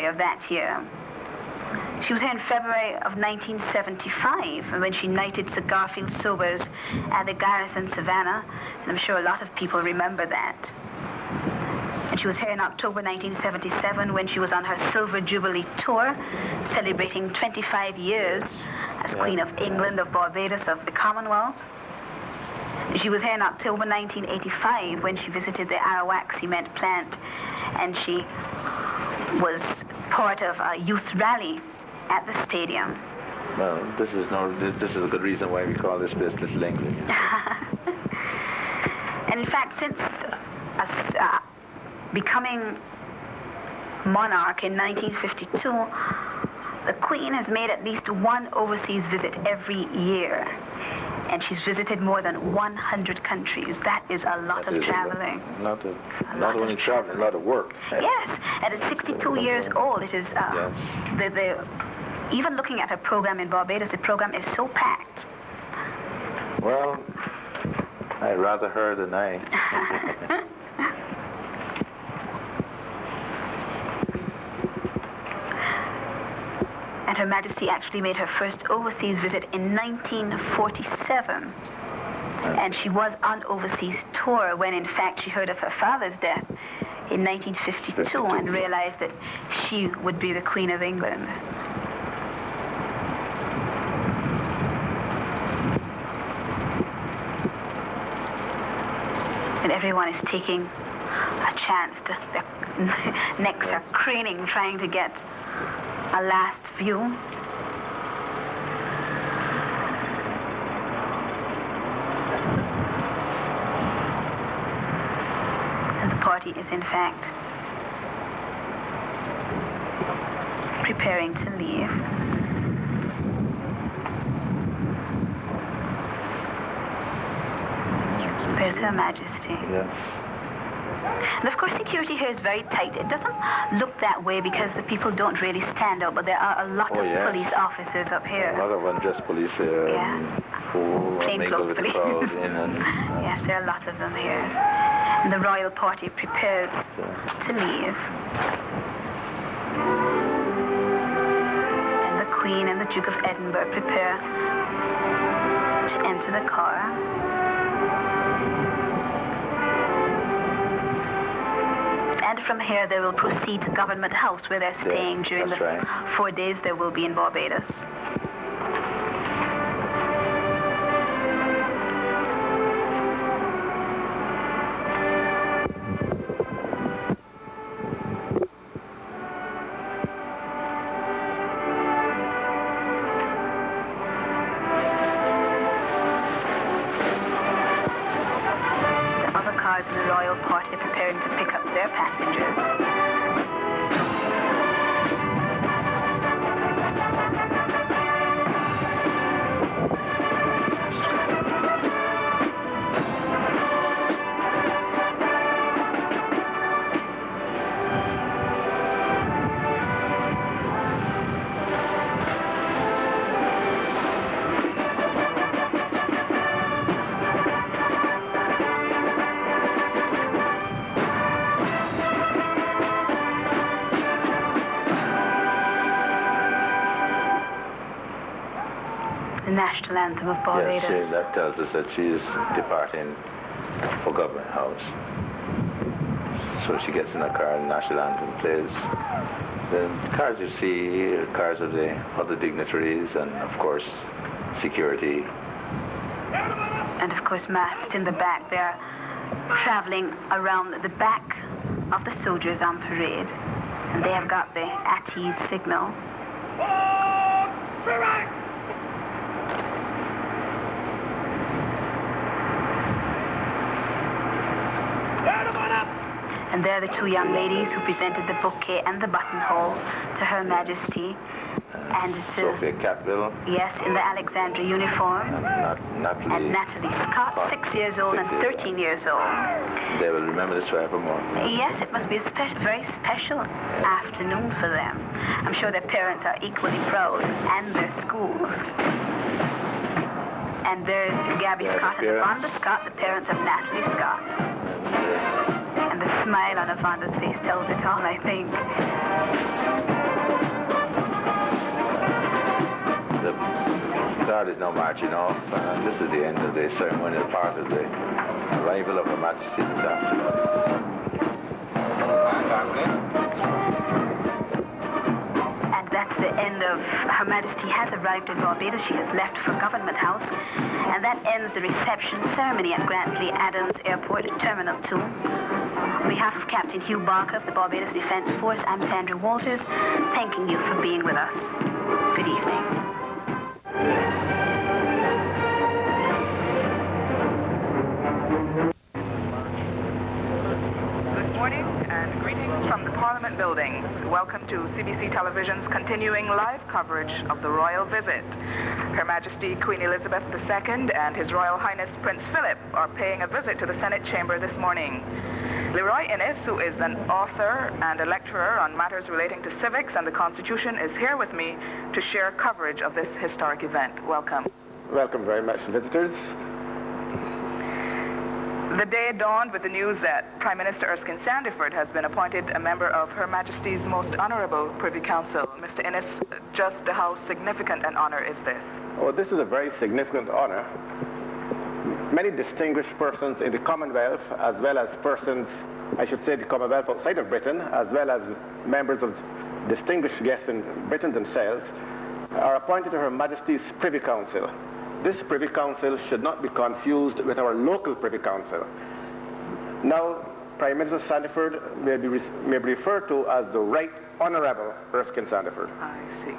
February of that year. She was here in February of 1975 when she knighted Sir Garfield Sobers at the Garrison Savannah, and I'm sure a lot of people remember that. And she was here in October 1977 when she was on her Silver Jubilee tour, celebrating 25 years as Queen of England, of Barbados, of the Commonwealth. She was here in October 1985 when she visited the Arawak cement plant, and she was part of a youth rally at the stadium. Well, this is a good reason why we call this place Little England. And in fact, since becoming monarch in 1952, the Queen has made at least one overseas visit every year. And she's visited more than 100 countries. That is a lot of traveling. Not only traveling, a lot of work. Yes, and at 62 years old, it is, even looking at her program in Barbados, the program is so packed. Well, I'd rather her than I. And Her Majesty actually made her first overseas visit in 1947. And she was on overseas tour when, in fact, she heard of her father's death in 1952 and realized that she would be the Queen of England. And everyone is taking a chance to, their necks are craning, trying to get a last view. And the party is in fact preparing to leave. There's Her Majesty. Yes. And of course, security here is very tight. It doesn't look that way because the people don't really stand out, but there are a lot of police officers up here. A lot of undressed police here. Who plainclothes police. Yes, there are a lot of them here. And the royal party prepares to leave. And the Queen and the Duke of Edinburgh prepare to enter the car. And from here, they will proceed to Government House, where they're staying during the 4 days they will be in Barbados. The other cars in the royal party are preparing to pick up their passengers. The national anthem of Barbados. Yes, that tells us that she is departing for Government House. So she gets in her car and the national anthem plays. The cars you see are cars of the other dignitaries and, of course, security. And, of course, massed in the back. They're traveling around the back of the soldiers on parade. And they have got the at-ease signal. And there are the two young ladies who presented the bouquet and the buttonhole to Her Majesty. And to Sophia Catville. Yes, in the Alexandra uniform. And Natalie Scott, 6 years old and 13 years old. They will remember this forevermore. Yes, it must be a very special afternoon for them. I'm sure their parents are equally proud, and their schools. And there's Gabby Scott and Yvonne Scott, the parents of Natalie Scott. And the smile on Yvonne's face tells it all, I think. crowd is now marching off, and this is the end of the ceremonial part of the arrival of Her Majesty this afternoon. And that's the end of Her Majesty has arrived in Barbados. She has left for Government House. And that ends the reception ceremony at Grantley Adams Airport Terminal 2. On behalf of Captain Hugh Barker of the Barbados Defence Force, I'm Sandra Walters, thanking you for being with us. Good evening. Good morning and greetings from the Parliament buildings. Welcome to CBC Television's continuing live coverage of the royal visit. Her Majesty Queen Elizabeth II and His Royal Highness Prince Philip are paying a visit to the Senate chamber this morning. Leroy Innes, who is an author and a lecturer on matters relating to civics and the Constitution, is here with me to share coverage of this historic event. Welcome. Welcome very much, visitors. The day dawned with the news that Prime Minister Erskine Sandiford has been appointed a member of Her Majesty's Most Honourable Privy Council. Mr. Innes, just how significant an honour is this? Oh, this is a very significant honour. Many distinguished persons in the Commonwealth, as well as persons, I should say, the Commonwealth outside of Britain, as well as members of distinguished guests in Britain themselves, are appointed to Her Majesty's Privy Council. This Privy Council should not be confused with our local Privy Council. Now, Prime Minister Sandiford may be referred to as the Right Honourable Erskine Sandiford. I see.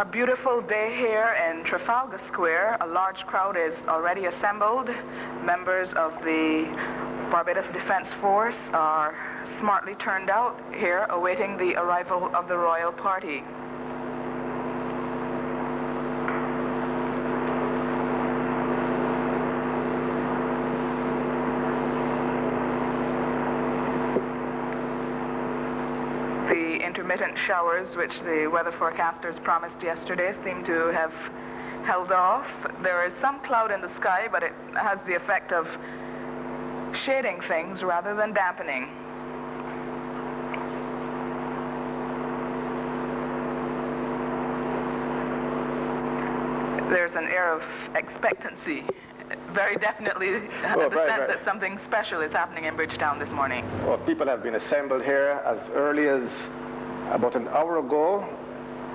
A beautiful day here in Trafalgar Square. A large crowd is already assembled. Members of the Barbados Defence Force are smartly turned out here, awaiting the arrival of the royal party. Intermittent showers, which the weather forecasters promised yesterday, seem to have held off. There is some cloud in the sky, but it has the effect of shading things rather than dampening. There's an air of expectancy, very definitely, the sense that something special is happening in Bridgetown this morning. Well, people have been assembled here as early as about an hour ago.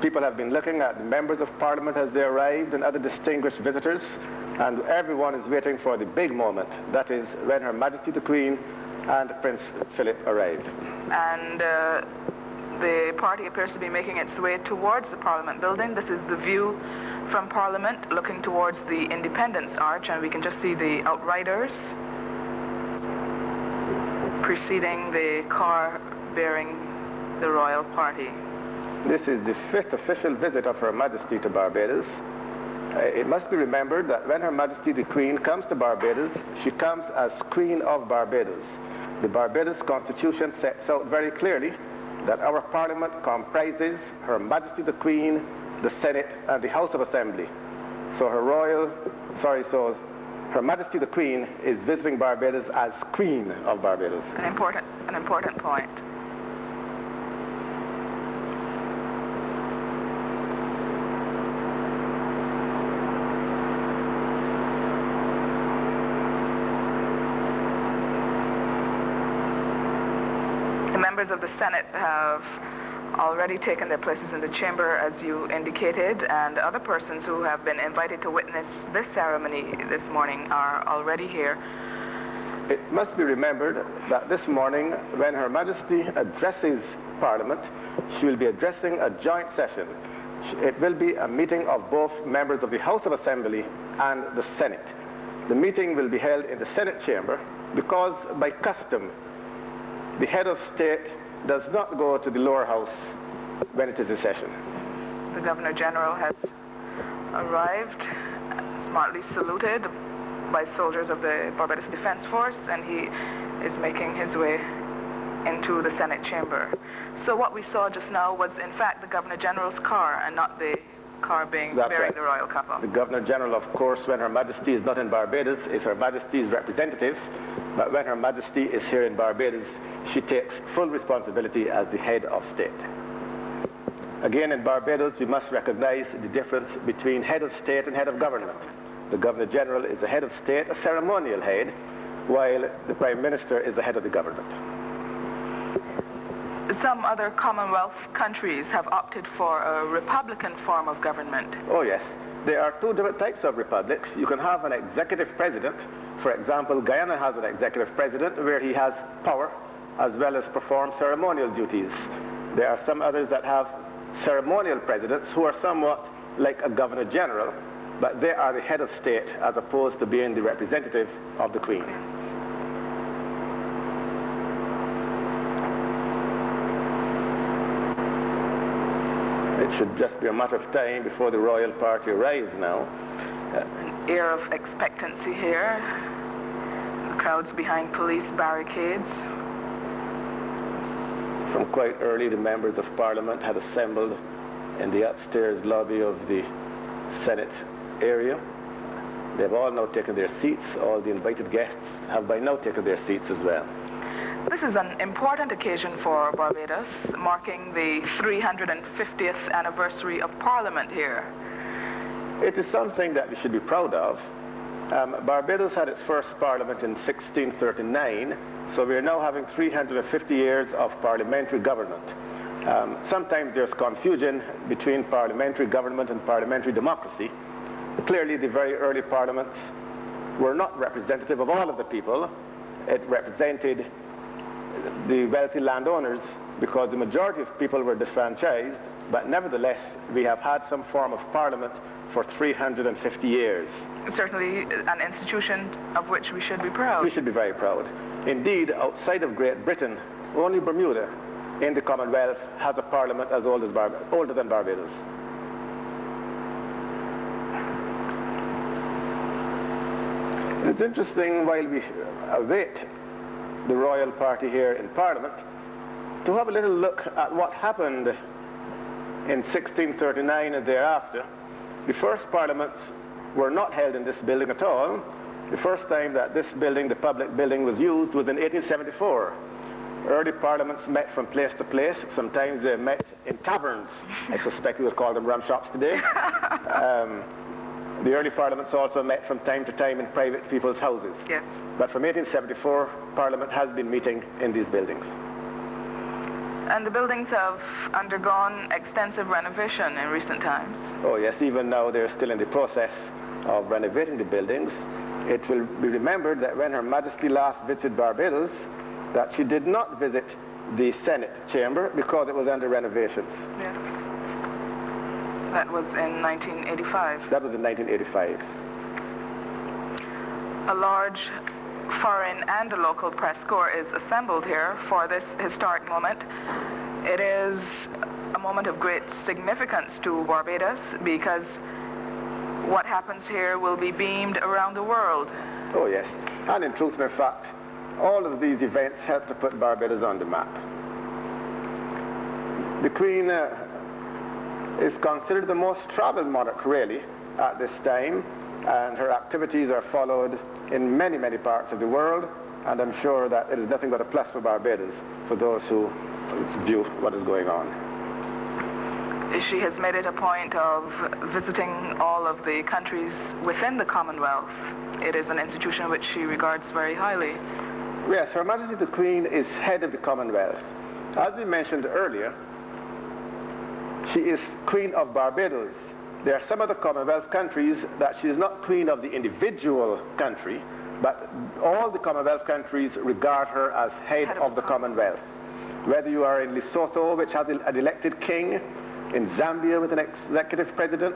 People have been looking at the members of Parliament as they arrived and other distinguished visitors, and everyone is waiting for the big moment. That is when Her Majesty the Queen and Prince Philip arrived. And the party appears to be making its way towards the Parliament building. This is the view from Parliament looking towards the Independence Arch, and we can just see the outriders preceding the car bearing the royal party. This is the 5th official visit of Her Majesty to Barbados. It must be remembered that when Her Majesty the Queen comes to Barbados, she comes as Queen of Barbados. The Barbados Constitution sets out very clearly that our Parliament comprises Her Majesty the Queen, the Senate, and the House of Assembly. So Her Majesty the Queen is visiting Barbados as Queen of Barbados. An important point. The members of the Senate have already taken their places in the chamber, as you indicated, and other persons who have been invited to witness this ceremony this morning are already here. It must be remembered that this morning, when Her Majesty addresses Parliament, she will be addressing a joint session. It will be a meeting of both members of the House of Assembly and the Senate. The meeting will be held in the Senate chamber because, by custom, the head of state does not go to the lower house when it is in session. The Governor General has arrived, smartly saluted by soldiers of the Barbados Defence Force, and he is making his way into the Senate chamber. So what we saw just now was in fact the Governor General's car and not the car bearing the royal couple. The Governor General, of course, when Her Majesty is not in Barbados, is Her Majesty's representative, but when Her Majesty is here in Barbados, she takes full responsibility as the head of state. Again, in Barbados, we must recognize the difference between head of state and head of government. The Governor General is the head of state, a ceremonial head, while the Prime Minister is the head of the government. Some other Commonwealth countries have opted for a republican form of government. Oh yes, there are two different types of republics. You can have an executive president. For example, Guyana has an executive president where he has power as well as perform ceremonial duties. There are some others that have ceremonial presidents who are somewhat like a Governor General, but they are the head of state as opposed to being the representative of the Queen. It should just be a matter of time before the royal party arrives now. An air of expectancy here. The crowds behind police barricades. From quite early, the members of Parliament had assembled in the upstairs lobby of the Senate area. They've all now taken their seats. All the invited guests have by now taken their seats as well. This is an important occasion for Barbados, marking the 350th anniversary of Parliament here. It is something that we should be proud of. Barbados had its first Parliament in 1639, so we are now having 350 years of parliamentary government. Sometimes there's confusion between parliamentary government and parliamentary democracy. Clearly, the very early parliaments were not representative of all of the people. It represented the wealthy landowners because the majority of people were disfranchised, but nevertheless, we have had some form of parliament for 350 years. Certainly an institution of which we should be proud. We should be very proud. Indeed, outside of Great Britain, only Bermuda in the Commonwealth has a parliament as old as older than Barbados. It's interesting, while we await the royal party here in Parliament, to have a little look at what happened in 1639 and thereafter. The first parliaments were not held in this building at all. The first time that this building, the public building, was used was in 1874. Early parliaments met from place to place. Sometimes they met in taverns. I suspect we would call them rum shops today. The early parliaments also met from time to time in private people's houses. Yes. But from 1874, Parliament has been meeting in these buildings. And the buildings have undergone extensive renovation in recent times. Oh yes, even now they're still in the process of renovating the buildings. It will be remembered that when Her Majesty last visited Barbados, that she did not visit the Senate chamber because it was under renovations. Yes. That was in 1985. That was in 1985. A large foreign and a local press corps is assembled here for this historic moment. It is a moment of great significance to Barbados because what happens here will be beamed around the world. Oh yes, and in truth and in fact, all of these events help to put Barbados on the map. The Queen is considered the most traveled monarch really at this time, and her activities are followed in many, many parts of the world, and I'm sure that it is nothing but a plus for Barbados for those who view what is going on. She has made it a point of visiting all of the countries within the Commonwealth. It is an institution which she regards very highly. Yes, Her Majesty the Queen is head of the Commonwealth. As we mentioned earlier, she is Queen of Barbados. There are some other Commonwealth countries that she is not Queen of the individual country, but all the Commonwealth countries regard her as head of the Commonwealth. Whether you are in Lesotho, which has an elected king, in Zambia with an executive president,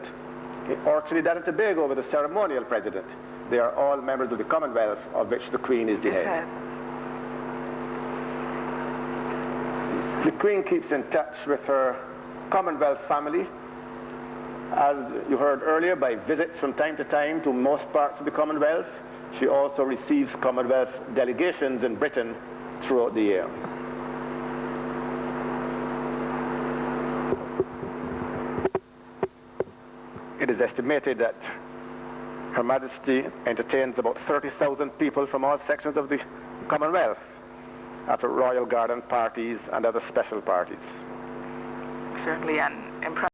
or Trinidad and Tobago with a ceremonial president, they are all members of the Commonwealth, of which the Queen is the head. The Queen keeps in touch with her Commonwealth family, as you heard earlier, by visits from time to time to most parts of the Commonwealth. She also receives Commonwealth delegations in Britain throughout the year. It is estimated that Her Majesty entertains about 30,000 people from all sections of the Commonwealth at her royal garden parties and other special parties. certainly an impressive